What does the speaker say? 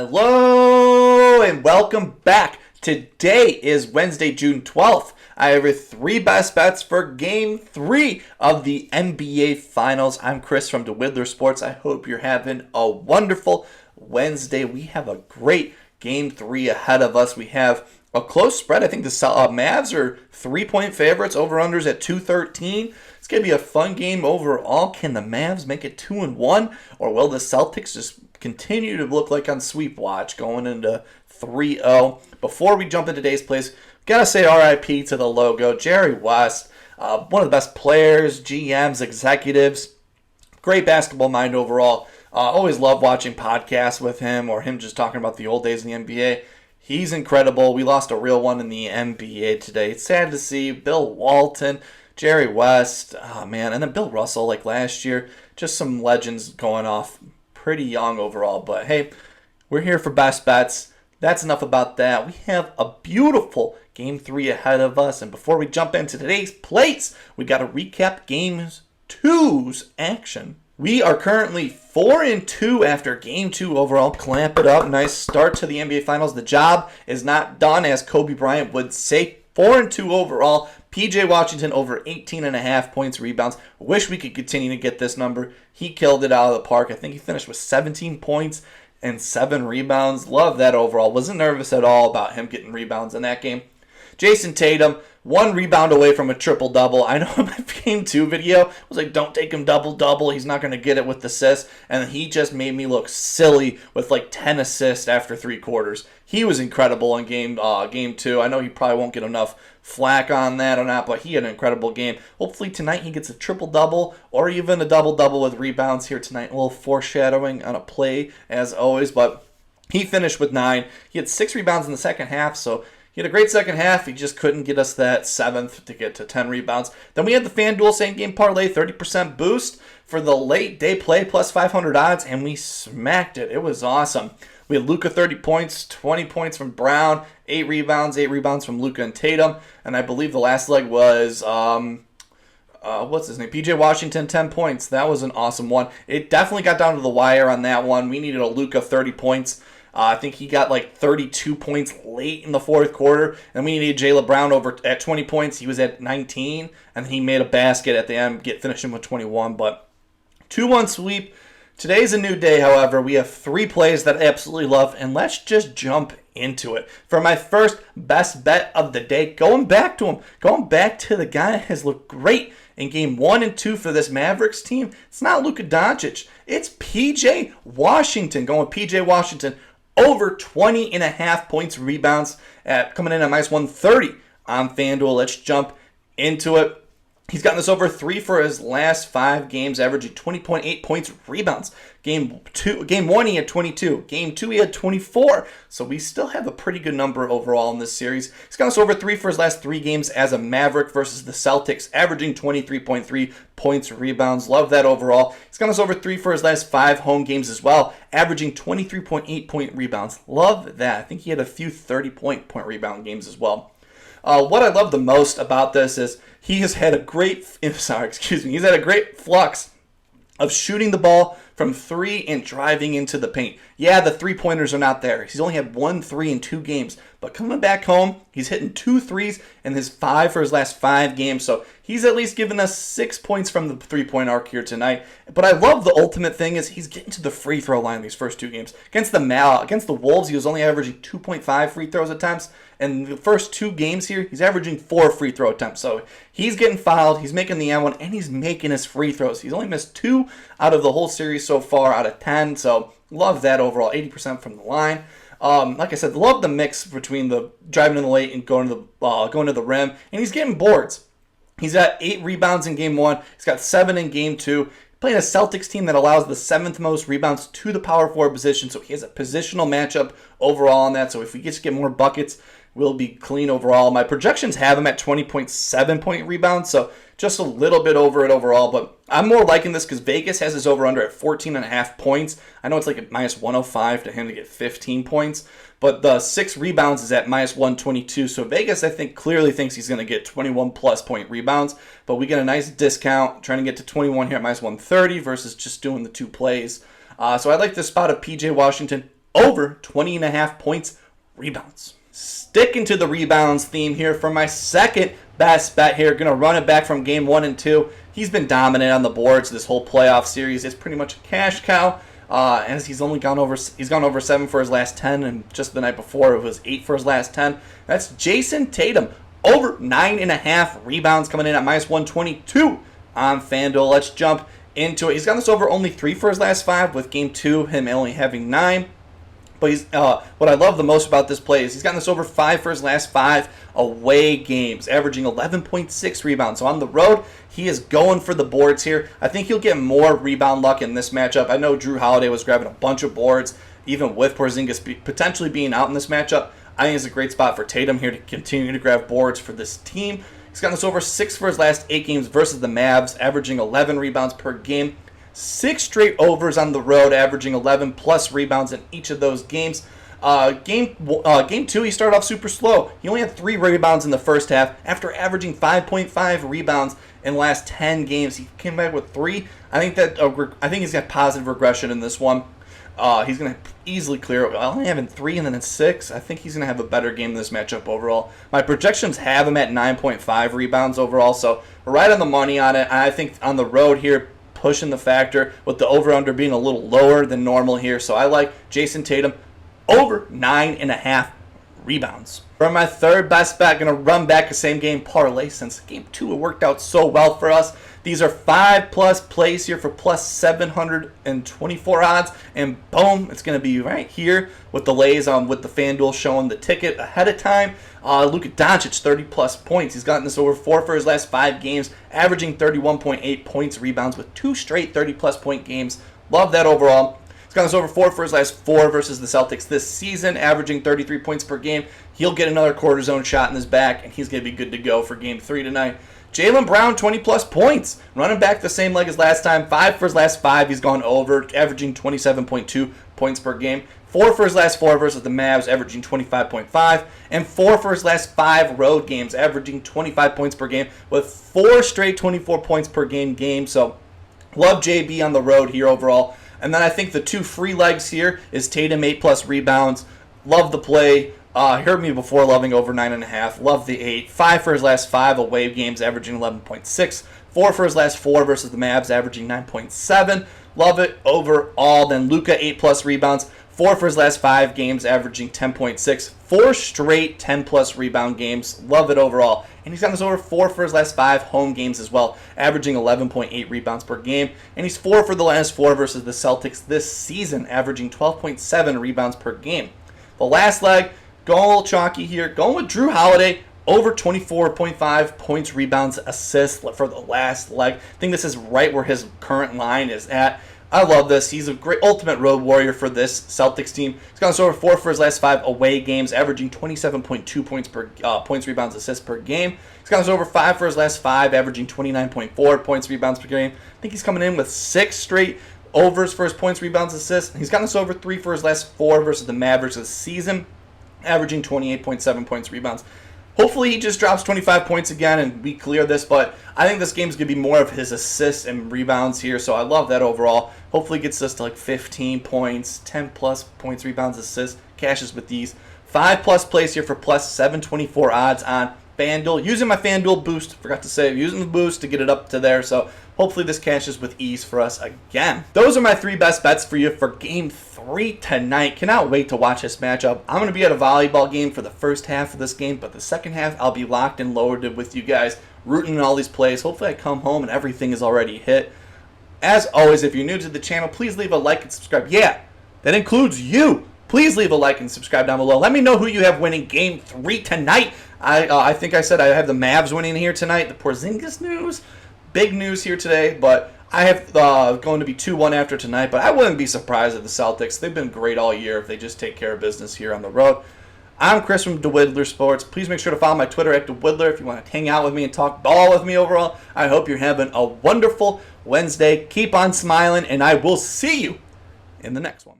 Hello and welcome back. Today is Wednesday, June 12th. I have your three best bets for Game 3 of the NBA Finals. I'm Chris from DeWidler Sports. I hope you're having a wonderful Wednesday. We have a great Game 3 ahead of us. We have a close spread. I think the Mavs are 3-point favorites. Over-unders at 213. It's going to be a fun game overall. Can the Mavs make it 2-1? Or will the Celtics just continue to look like on sweep watch going into 3-0? Before we jump into today's plays, got to say RIP to the logo. Jerry West, one of the best players, GMs, executives. Great basketball mind overall. Always love watching podcasts with him or him just talking about the old days in the NBA. He's incredible. We lost a real one in the NBA today. It's sad to see. Bill Walton, Jerry West, and then Bill Russell like last year. Just some legends going off. Pretty young overall, but hey, we're here for best bets. That's enough about that. We have a beautiful Game 3 ahead of us, and before we jump into today's plays, we got to recap Game 2's action. We are currently 4-2 after Game 2 overall. Clamp it up. Nice start to the NBA Finals. The job is not done, as Kobe Bryant would say. 4-2 overall. PJ Washington over 18.5 points, rebounds. Wish we could continue to get this number. He killed it out of the park. I think he finished with 17 points and 7 rebounds. Love that overall. Wasn't nervous at all about him getting rebounds in that game. Jason Tatum, 1 rebound away from a triple-double. I know in my Game 2 video, I was like, don't take him double-double. He's not going to get it with assists. And he just made me look silly with like 10 assists after 3 quarters. He was incredible in Game 2. I know he probably won't get enough flack on that or not, but he had an incredible game. Hopefully tonight he gets a triple-double or even a double-double with rebounds here tonight. A little foreshadowing on a play, as always, but he finished with 9. He had 6 rebounds in the second half, so he had a great second half. He just couldn't get us that 7th to get to 10 rebounds. Then we had the FanDuel same-game parlay, 30% boost for the late day play, plus 500 odds, and we smacked it. It was awesome. We had Luka 30 points, 20 points from Brown, 8 rebounds from Luka and Tatum, and I believe the last leg was what's his name? PJ Washington, 10 points. That was an awesome one. It definitely got down to the wire on that one. We needed a Luka 30 points. I think he got like 32 points late in the fourth quarter. And we needed Jaylen Brown over at 20 points. He was at 19. And then he made a basket at the end, finishing with 21. But 2-1 sweep. Today's a new day, however. We have 3 plays that I absolutely love. And let's just jump into it. For my first best bet of the day, going back to him. Going back to the guy that has looked great in Game 1 and 2 for this Mavericks team. It's not Luka Doncic. It's PJ Washington. Going PJ Washington. Over 20.5 points, rebounds, coming in at minus 130 on FanDuel. Let's jump into it. He's gotten this over 3 for his last 5 games, averaging 20.8 points, rebounds. Game 1, he had 22. Game 2, he had 24. So we still have a pretty good number overall in this series. He's gotten this over 3 for his last 3 games as a Maverick versus the Celtics, averaging 23.3 points, rebounds. Love that overall. He's gotten this over 3 for his last 5 home games as well, averaging 23.8 point rebounds. Love that. I think he had a few 30-point rebound games as well. What I love the most about this is he has had a great flux of shooting the ball from 3 and driving into the paint. Yeah, the 3-pointers are not there. He's only had 1 3 in 2 games. But coming back home, he's hitting 2 threes in his 5 for his last 5 games. So he's at least given us 6 points from the 3-point arc here tonight. But I love the ultimate thing is he's getting to the free throw line these first 2 games. Against the Wolves, he was only averaging 2.5 free throws attempts. And the first 2 games here, he's averaging 4 free throw attempts. So he's getting fouled, he's making the M1, and he's making his free throws. He's only missed 2 out of the whole series so far out of 10. So love that overall, 80% from the line. Like I said, love the mix between the driving in the late and going to the rim. And he's getting boards. He's got 8 rebounds in Game 1. He's got 7 in Game 2. Playing a Celtics team that allows the 7th most rebounds to the power forward position. So he has a positional matchup overall on that. So if we just get more buckets, we'll be clean overall. My projections have him at 20.7 point rebounds. So just a little bit over it overall. But I'm more liking this because Vegas has his over-under at 14.5 points. I know it's like a minus 105 to him to get 15 points. But the 6 rebounds is at minus 122. So Vegas, I think, clearly thinks he's going to get 21-plus point rebounds. But we get a nice discount, trying to get to 21 here at minus 130 versus just doing the 2 plays. So I like this spot of PJ Washington over 20.5 points, rebounds. Sticking to the rebounds theme here for my second best bet here. Going to run it back from game 1 and 2. He's been dominant on the boards this whole playoff series. It's pretty much a cash cow. As he's gone over 7 for his last 10, and just the night before it was 8 for his last 10. That's Jason Tatum, over 9.5 rebounds, coming in at -122 on FanDuel. Let's jump into it. He's gotten this over only 3 for his last 5, with game 2 him only having 9. But he's what I love the most about this play is he's gotten this over 5 for his last 5 away games, averaging 11.6 rebounds. So on the road, he is going for the boards here. I think he'll get more rebound luck in this matchup. I know Drew Holiday was grabbing a bunch of boards, even with Porzingis potentially being out in this matchup. I think it's a great spot for Tatum here to continue to grab boards for this team. He's gotten this over 6 for his last 8 games versus the Mavs, averaging 11 rebounds per game. 6 straight overs on the road, averaging 11 plus rebounds in each of those games. Game 2, he started off super slow. He only had 3 rebounds in the first half after averaging 5.5 rebounds in the last 10 games. He came back with 3. I think he's got positive regression in this one. He's going to easily clear it. Only having 3 and then it's 6. I think he's going to have a better game in this matchup overall. My projections have him at 9.5 rebounds overall, so we're right on the money on it. I think on the road here, pushing the factor with the over-under being a little lower than normal here. So I like Jason Tatum over 9.5 rebounds. For my third best bet, going to run back a same game parlay since game 2 it worked out so well for us. These are 5+ plays here for plus 724 odds, and boom, it's going to be right here with the lays on with the FanDuel showing the ticket ahead of time. Luka Doncic, 30+ points. He's gotten this over 4 for his last 5 games, averaging 31.8 points, rebounds with 2 straight 30+ point games. Love that overall. He's gotten this over 4 for his last 4 versus the Celtics this season, averaging 33 points per game. He'll get another quarter zone shot in his back, and he's going to be good to go for game 3 tonight. Jaylen Brown, 20+ points. Running back the same leg as last time. 5 for his last 5, he's gone over, averaging 27.2 points per game. 4 for his last 4 versus the Mavs, averaging 25.5. And 4 for his last 5 road games, averaging 25 points per game, with 4 straight 24 points per game games. So, love JB on the road here overall. And then I think the 2 free legs here is Tatum, 8+ rebounds. Love the play. Heard me before loving over 9.5. Love the 8. 5 for his last 5 away games, averaging 11.6. 4 for his last 4 versus the Mavs, averaging 9.7. Love it overall. Then Luka, 8+ rebounds. 4 for his last 5 games, averaging 10.6. 4 straight 10+ rebound games. Love it overall. And he's got this over 4 for his last 5 home games as well, averaging 11.8 rebounds per game. And he's 4 for the last 4 versus the Celtics this season, averaging 12.7 rebounds per game. The last leg, going a little chalky here. Going with Drew Holiday, over 24.5 points, rebounds, assists for the last leg. I think this is right where his current line is at. I love this. He's a great ultimate road warrior for this Celtics team. He's gone over 4 for his last 5 away games, averaging 27.2 points, rebounds, assists per game. He's gone over 5 for his last 5, averaging 29.4 points, rebounds per game. I think he's coming in with 6 straight overs for his points, rebounds, assists. He's gotten this over 3 for his last 4 versus the Mavericks this season, averaging 28.7 points, rebounds. Hopefully he just drops 25 points again and we clear this, but I think this game's going to be more of his assists and rebounds here, so I love that overall. Hopefully gets us to like 15 points, 10+ points, rebounds, assists, cashes with these. 5+ plays here for plus 724 odds on FanDuel. Using my FanDuel boost, forgot to say, using the boost to get it up to there, so hopefully this cashes with ease for us again. Those are my 3 best bets for you for Game 3 tonight. Cannot wait to watch this matchup. I'm going to be at a volleyball game for the first half of this game, but the second half I'll be locked and loaded with you guys, rooting in all these plays. Hopefully I come home and everything is already hit. As always, if you're new to the channel, please leave a like and subscribe. Yeah, that includes you. Please leave a like and subscribe down below. Let me know who you have winning Game 3 tonight. I think I said I have the Mavs winning here tonight. The Porzingis news. Big news here today, but I have going to be 2-1 after tonight, but I wouldn't be surprised if the Celtics, they've been great all year if they just take care of business here on the road. I'm Chris from DeWidler Sports. Please make sure to follow my Twitter at DeWidler if you want to hang out with me and talk ball with me overall. I hope you're having a wonderful Wednesday. Keep on smiling, and I will see you in the next one.